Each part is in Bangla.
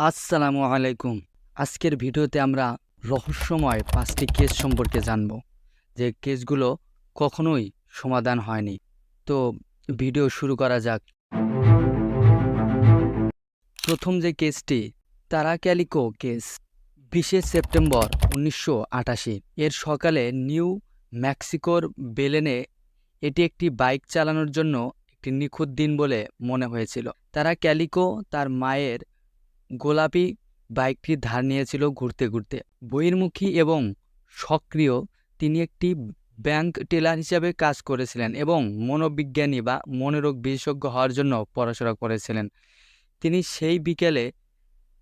আসসালামু আলাইকুম। আজকের ভিডিওতে আমরা রহস্যময় 5টি কেস সম্পর্কে জানব, যে কেসগুলো কখনোই সমাধান হয়নি। তো ভিডিও শুরু করা যাক। প্রথম যে কেসটি, তারা ক্যালিকো কেস। 20শে সেপ্টেম্বর 1988 এর সকালে নিউ মেক্সিকোর বেলেনে এটি একটি বাইক চালানোর জন্য একটি নিখুঁত দিন বলে মনে হয়েছিল। তারা ক্যালিকো তার মায়ের গোলাপি বাইকটি ধার নিয়েছিল ঘুরতে ঘুরতে। বহির্মুখী এবং সক্রিয়, তিনি একটি ব্যাংক টেলার হিসাবে কাজ করেছিলেন এবং মনোবিজ্ঞানী বা মনোরোগ বিশেষজ্ঞ হওয়ার জন্য পড়াশোনা করেছিলেন। তিনি সেই বিকেলে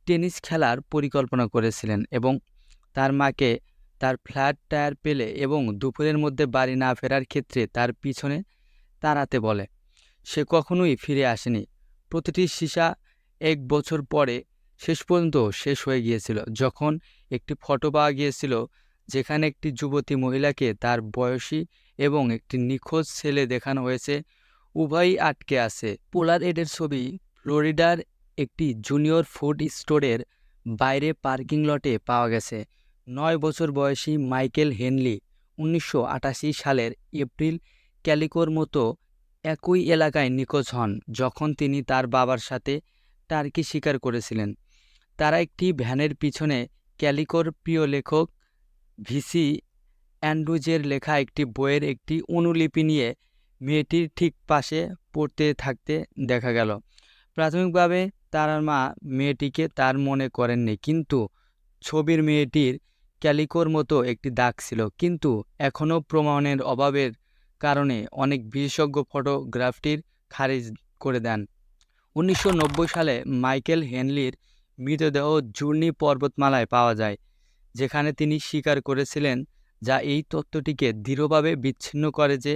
টেনিস খেলার পরিকল্পনা করেছিলেন এবং তার মাকে তার ফ্ল্যাট টায়ার পেলে এবং দুপুরের মধ্যে বাড়ি না ফেরার ক্ষেত্রে তার পিছনে তাড়াতে বলে। সে কখনোই ফিরে আসেনি। প্রতিটি সীসা 1 বছর পরে শেষ পর্যন্ত শেষ হয়ে গিয়েছিল, যখন একটি ফটো পাওয়া গিয়েছিল যেখানে একটি যুবতী মহিলাকে তার বয়সী এবং একটি নিখোঁজ ছেলে দেখানো হয়েছে। উভয়ই আটকে আছে। পোলারএডের ছবি ফ্লোরিডার একটি জুনিয়র ফুড স্টোরের বাইরে পার্কিং লটে পাওয়া গেছে। 9 বছর বয়সী মাইকেল হেনলি 1988 সালের এপ্রিল ক্যালিকোর মতো একই এলাকায় নিখোঁজ হন, যখন তিনি তার বাবার সাথে টার্কি শিকার করেছিলেন। তারা একটি ভ্যানের পিছনে ক্যালিকোর প্রিয় লেখক ভিসি অ্যান্ড্রুজের লেখা একটি বইয়ের একটি অনুলিপি নিয়ে মেয়েটির ঠিক পাশে পড়তে থাকতে দেখা গেল। প্রাথমিকভাবে তার মা মেয়েটিকে তার মনে করেননি, কিন্তু ছবির মেয়েটির ক্যালিকোর মতো একটি দাগ ছিল। কিন্তু এখনও প্রমাণের অভাবের কারণে অনেক বিশেষজ্ঞ ফটোগ্রাফটির খারিজ করে দেন। 1990 সালে মাইকেল হেনলির মৃতদেহ জুর্নি পর্বতমালায় পাওয়া যায়, যেখানে তিনি স্বীকার করেছিলেন, যা এই তত্ত্বটিকে দৃঢ়ভাবে বিচ্ছিন্ন করে যে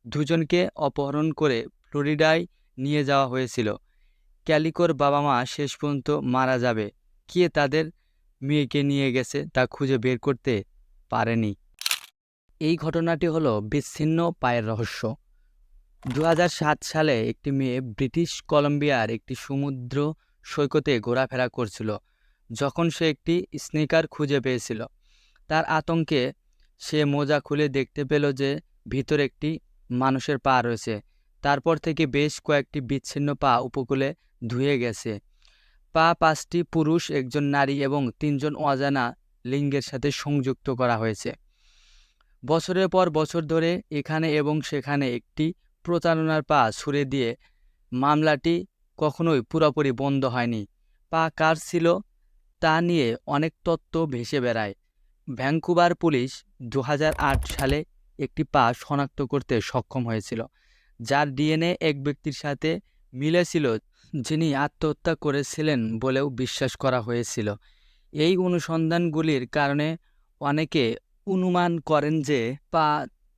দুজনকে অপহরণ করে ফ্লোরিডায় নিয়ে যাওয়া হয়েছিল। ক্যালিকোর বাবা মা শেষ পর্যন্ত মারা যাবে, কে তাদের মেয়েকে নিয়ে গেছে তা খুঁজে বের করতে পারেনি। এই ঘটনাটি হলো বিচ্ছিন্ন পায়ের রহস্য। 2007 সালে একটি মেয়ে ব্রিটিশ কলম্বিয়ার একটি সমুদ্র সৈকতে ঘোরাফেরা করছিল, যখন সে একটি স্নিকার খুঁজে পেয়েছিল। তার আতঙ্কে সে মোজা খুলে দেখতে পেল যে ভিতরে একটি মানুষের পা রয়েছে। তারপর থেকে বেশ কয়েকটি বিচ্ছিন্ন পা উপকূলে ধুয়ে গেছে। পা 5টি পুরুষ, 1জন নারী এবং 3জন অজানা লিঙ্গের সাথে সংযুক্ত করা হয়েছে। বছরের পর বছর ধরে এখানে এবং সেখানে একটি প্রতারণার পা ছুড়ে দিয়ে মামলাটি কখনোই পুরোপুরি বন্ধ হয়নি। পা কার ছিল তা নিয়ে অনেক তত্ত্ব ভেসে বেড়ায়। ভ্যাঙ্কুভার পুলিশ 2008 সালে একটি পা শনাক্ত করতে সক্ষম হয়েছিল, যার ডিএনএ এক ব্যক্তির সাথে মিলেছিল যিনি আত্মহত্যা করেছিলেন বলেও বিশ্বাস করা হয়েছিল। এই অনুসন্ধানগুলির কারণে অনেকে অনুমান করেন যে পা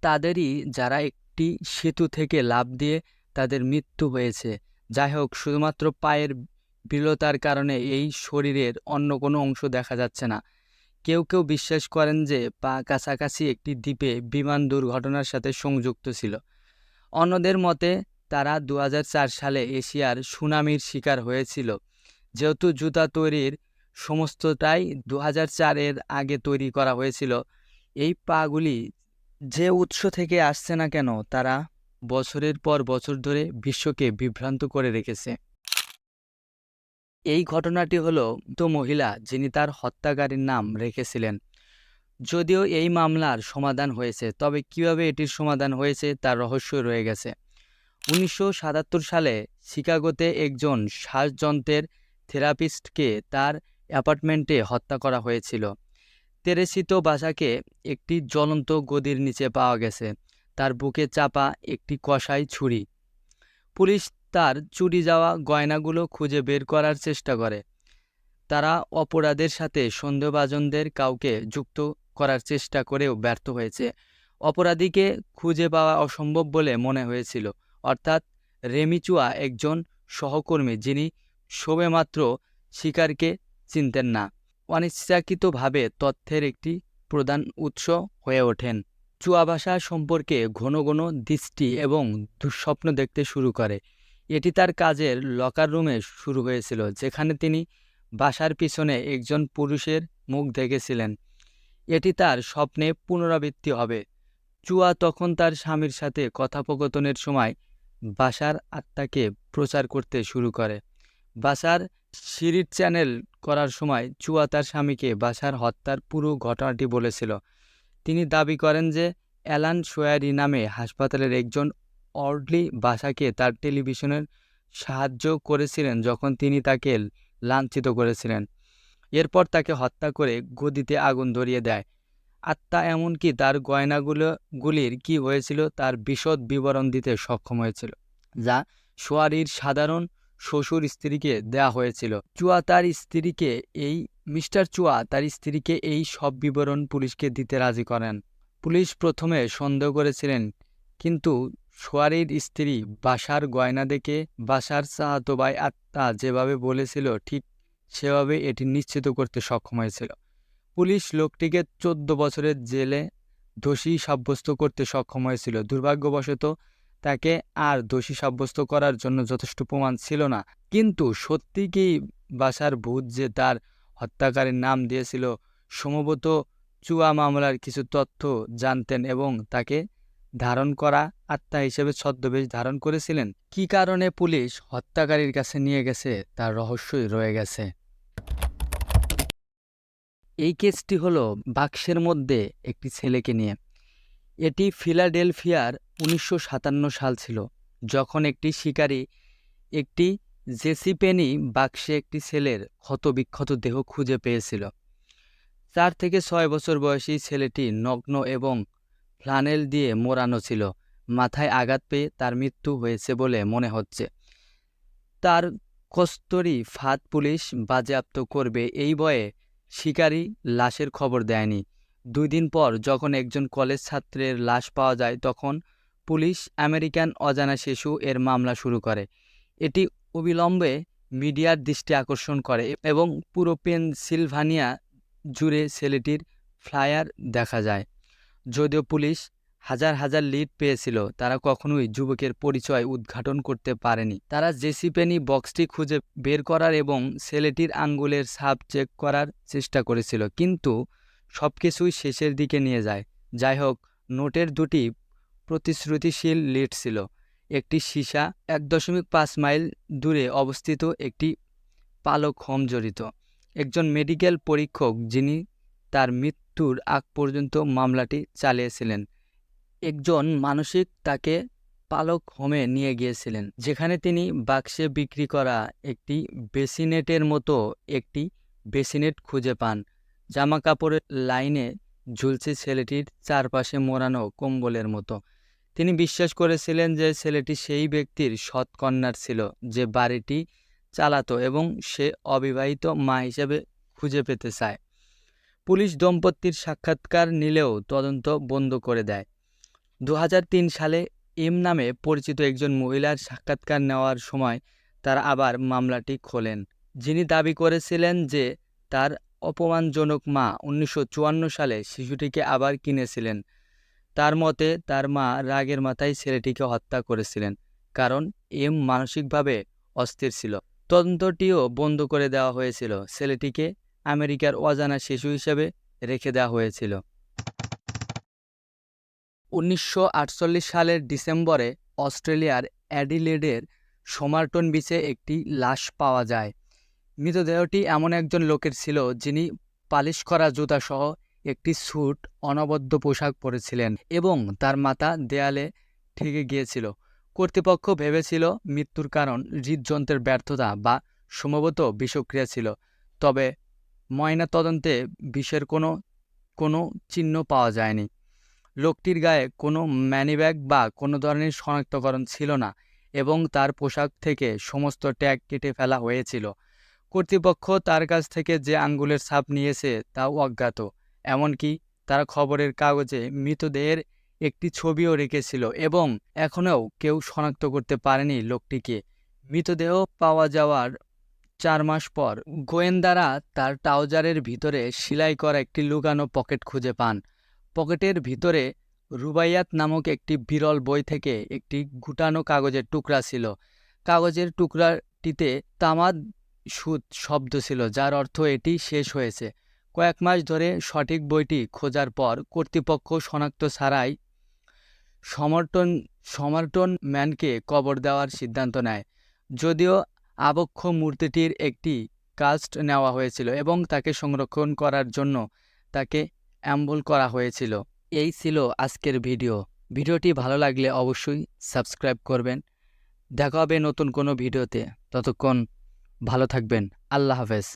তাদেরই, যারা একটি সেতু থেকে লাফ দিয়ে তাদের মৃত্যু হয়েছে। যাই হোক, শুধুমাত্র পায়ের বিরলতার কারণে এই শরীরের অন্য কোনো অংশ দেখা যাচ্ছে না। কেউ কেউ বিশ্বাস করেন যে পা কাছাকাছি একটি দ্বীপে বিমান দুর্ঘটনার সাথে সংযুক্ত ছিল। অন্যদের মতে তারা 2004 সালে এশিয়ার সুনামির শিকার হয়েছিল। যেহেতু জুতা তৈরির সমস্তটাই 2004 এর আগে তৈরি করা হয়েছিল, এই পাগুলি যে উৎস থেকে আসছে না কেন, তারা বছরের পর বছর ধরে বিশ্বকে বিভ্রান্ত করে রেখেছে। এই ঘটনাটি হলো তো মহিলা যিনি তার হত্যাকারীর নাম রেখেছিলেন। যদিও এই মামলার সমাধান হয়েছে, তবে কিভাবে এটির সমাধান হয়েছে তার রহস্য রয়ে গেছে। 1977 সালে শিকাগোতে একজন শ্বাসযন্ত্রের থেরাপিস্টকে তার অ্যাপার্টমেন্টে হত্যা করা হয়েছিল। তেরেসিতো বাসাকে একটি জ্বলন্ত গদির নিচে পাওয়া গেছে, তার বুকে চাপা একটি কষাই ছুরি। পুলিশ তার চুরি যাওয়া গয়নাগুলো খুঁজে বের করার চেষ্টা করে। তারা অপরাধের সাথে সন্দেহভাজনদের কাউকে যুক্ত করার চেষ্টা করেও ব্যর্থ হয়েছে। অপরাধীকে খুঁজে পাওয়া অসম্ভব বলে মনে হয়েছিল, অর্থাৎ রেমিচুয়া একজন সহকর্মী যিনি সবেমাত্র শিকারকে চিনতেন না, অনিচ্ছাকৃতভাবে তথ্যের একটি প্রধান উৎস হয়ে ওঠেন। চুয়াবাসা সম্পর্কে ঘন ঘন দৃষ্টি এবং দুঃস্বপ্ন দেখতে শুরু করে। এটি তার কাজের লকার রুমে শুরু হয়েছিল, যেখানে তিনি বাসার পিছনে একজন পুরুষের মুখ দেখেছিলেন। এটি তার স্বপ্নে পুনরাবৃত্তি হবে। চুয়া তখন তার স্বামীর সাথে কথোপকথনের সময় বাসার আত্মাকে প্রচার করতে শুরু করে। বাসার সিঁড়ির চ্যানেল করার সময় চুয়া তার স্বামীকে বাসার হত্যার পুরো ঘটনাটি বলেছিল। তিনি দাবি করেন যে অ্যালান সোয়ারি নামে হাসপাতালের একজন অর্ডলি বাসাকে তার টেলিভিশনের সাহায্য করেছিলেন যখন তিনি তাকে লাঞ্ছিত করেছিলেন। এরপর তাকে হত্যা করে গদিতে আগুন ধরিয়ে দেয়। আত্মা এমনকি তার গয়নাগুলির কি হয়েছিল তার বিশদ বিবরণ দিতে সক্ষম হয়েছিল, যা সোয়ারির সাধারণ শ্বশুর স্ত্রীকে দেয়া হয়েছিল। মিস্টার চুয়া তার স্ত্রীকে এই সব বিবরণ পুলিশকে দিতে রাজি করেন। পুলিশ প্রথমে সন্দেহ করেছিলেন, কিন্তু সোয়ারির স্ত্রী বাসার গয়না দেখে বাসার চাচাতো ভাই আত্মা যেভাবে বলেছিল ঠিক সেভাবে এটি নিশ্চিত করতে সক্ষম হয়েছিল। পুলিশ লোকটিকে 14 বছরের জেলে দোষী সাব্যস্ত করতে সক্ষম হয়েছিল। দুর্ভাগ্যবশত তাকে আর দোষী সাব্যস্ত করার জন্য যথেষ্ট প্রমাণ ছিল না। কিন্তু সত্যি কি বাসার ভূত যে তার হত্যাকারীর নাম দিয়েছিল? সম্ভবত চুয়া মামলার কিছু তথ্য জানতেন এবং তাকে ধারণ করা আত্মা হিসেবে ছদ্মবেশ ধারণ করেছিলেন। কী কারণে পুলিশ হত্যাকারীর কাছে নিয়ে গেছে তার রহস্যই রয়ে গেছে। এই কেসটি হলো বাক্সের মধ্যে একটি ছেলেকে নিয়ে। এটি ফিলাডেলফিয়ার 1957 সাল ছিল, যখন একটি শিকারী একটি জেসিপেনি বাক্সে একটি ছেলের ক্ষতবিক্ষত দেহ খুঁজে পেয়েছিল। 4 থেকে 6 বছর বয়সী ছেলেটি নগ্ন এবং ফ্লানেল দিয়ে মোড়ানো ছিল। মাথায় আঘাত পেয়ে তার মৃত্যু হয়েছে বলে মনে হচ্ছে। তার কস্তরি ফাঁদ পুলিশ বাজেয়াপ্ত করবে এই ভয়ে শিকারী লাশের খবর দেয়নি। 2 দিন পর যখন একজন কলেজ ছাত্রের লাশ পাওয়া যায়, তখন পুলিশ আমেরিকান অজানা শিশু এর মামলা শুরু করে। এটি অবিলম্বে মিডিয়ার দৃষ্টি আকর্ষণ করে এবং পুরো পেনসিলভানিয়া জুড়ে ছেলেটির ফ্লায়ার দেখা যায়। যদিও পুলিশ হাজার হাজার লিড পেয়েছিল, তারা কখনোই যুবকের পরিচয় উদ্ঘাটন করতে পারেনি। তারা জেসিপেনি বক্সটি খুঁজে বের করার এবং ছেলেটির আঙ্গুলের ছাপ চেক করার চেষ্টা করেছিল, কিন্তু সবকিছুই শেষের দিকে নিয়ে যায়। যাই হোক, নোটের দুটি প্রতিশ্রুতিশীল লিড ছিল। একটি সীসা 1.5 মাইল দূরে অবস্থিত একটি পালক হোম জড়িত একজন মেডিকেল পরীক্ষক যিনি তার মৃত্যুর আগ পর্যন্ত মামলাটি চালিয়েছিলেন। একজন মানসিক তাকে পালক হোমে নিয়ে গিয়েছিলেন, যেখানে তিনি বাক্সে বিক্রি করা একটি বেসিনেটের মতো একটি বেসিনেট খুঁজে পান। জামা কাপড়ের লাইনে ঝুলছে ছেলেটির চারপাশে মোড়ানো কম্বলের মতো। তিনি বিশ্বাস করেছিলেন যে ছেলেটি সেই ব্যক্তির সৎ কন্যার ছিল যে বাড়িটি চালাতো এবং সে অবিবাহিত মা হিসেবে খুঁজে পেতে চায়। পুলিশ দম্পতির সাক্ষাৎকার নিলেও তদন্ত বন্ধ করে দেয়। 2003 সালে এম নামে পরিচিত একজন মহিলার সাক্ষাৎকার নেওয়ার সময় তারা আবার মামলাটি খোলেন, যিনি দাবি করেছিলেন যে তার অপমানজনক মা 1954 সালে শিশুটিকে আবার কিনেছিলেন। তার মতে তার মা রাগের মাথায় ছেলেটিকে হত্যা করেছিলেন কারণ এম মানসিকভাবে অস্থির ছিল। তদন্তটিও বন্ধ করে দেওয়া হয়েছিল। ছেলেটিকে আমেরিকার অজানা শিশু হিসেবে রেখে দেওয়া হয়েছিল। 1948 সালের ডিসেম্বরে অস্ট্রেলিয়ার অ্যাডিলেডের সোমারটন বিচে একটি লাশ পাওয়া যায়। মৃতদেহটি এমন একজন লোকের ছিল যিনি পালিশ করা জুতাসহ একটি স্যুট অনবদ্য পোশাক পরেছিলেন এবং তার মাথা দেয়ালে ঠেকে গিয়েছিল। কর্তৃপক্ষ ভেবেছিল মৃত্যুর কারণ হৃদযন্ত্রের ব্যর্থতা বা সম্ভবত বিষক্রিয়া ছিল, তবে ময়নাতদন্তে বিষের কোনো চিহ্ন পাওয়া যায়নি। লোকটির গায়ে কোনো ম্যানিব্যাগ বা কোনো ধরনের শনাক্তকরণ ছিল না এবং তার পোশাক থেকে সমস্ত ট্যাগ কেটে ফেলা হয়েছিল। কর্তৃপক্ষ তার কাছ থেকে যে আঙ্গুলের ছাপ নিয়েছে তাও অজ্ঞাত। এমনকি তারা খবরের কাগজে মৃতদেহের একটি ছবিও রেখেছিল এবং এখনও কেউ শনাক্ত করতে পারেনি লোকটিকে। মৃতদেহ পাওয়া যাওয়ার 4 মাস পর গোয়েন্দারা তার ট্রাউজারের ভিতরে সেলাই করা একটি লুকানো পকেট খুঁজে পান। পকেটের ভিতরে রুবাইয়াত নামক একটি বিরল বই থেকে একটি গুটানো কাগজের টুকরা ছিল। কাগজের টুকরাটিতে তামাদ সুদ শব্দ ছিল, যার অর্থ এটি শেষ হয়েছে। কয়েক মাস ধরে সঠিক বইটি খোঁজার পর কর্তৃপক্ষ শনাক্ত ছাড়াই সমর্টন ম্যানকে কবর দেওয়ার সিদ্ধান্ত নেয়। যদিও আবক্ষ মূর্তিটির একটি কাস্ট নেওয়া হয়েছিল এবং তাকে সংরক্ষণ করার জন্য তাকে অ্যাম্বল করা হয়েছিল। এই ছিল আজকের ভিডিও। ভিডিওটি ভালো লাগলে অবশ্যই সাবস্ক্রাইব করবেন। দেখা হবে নতুন কোনো ভিডিওতে। ততক্ষণ ভালো থাকবেন। আল্লাহ হাফেজ।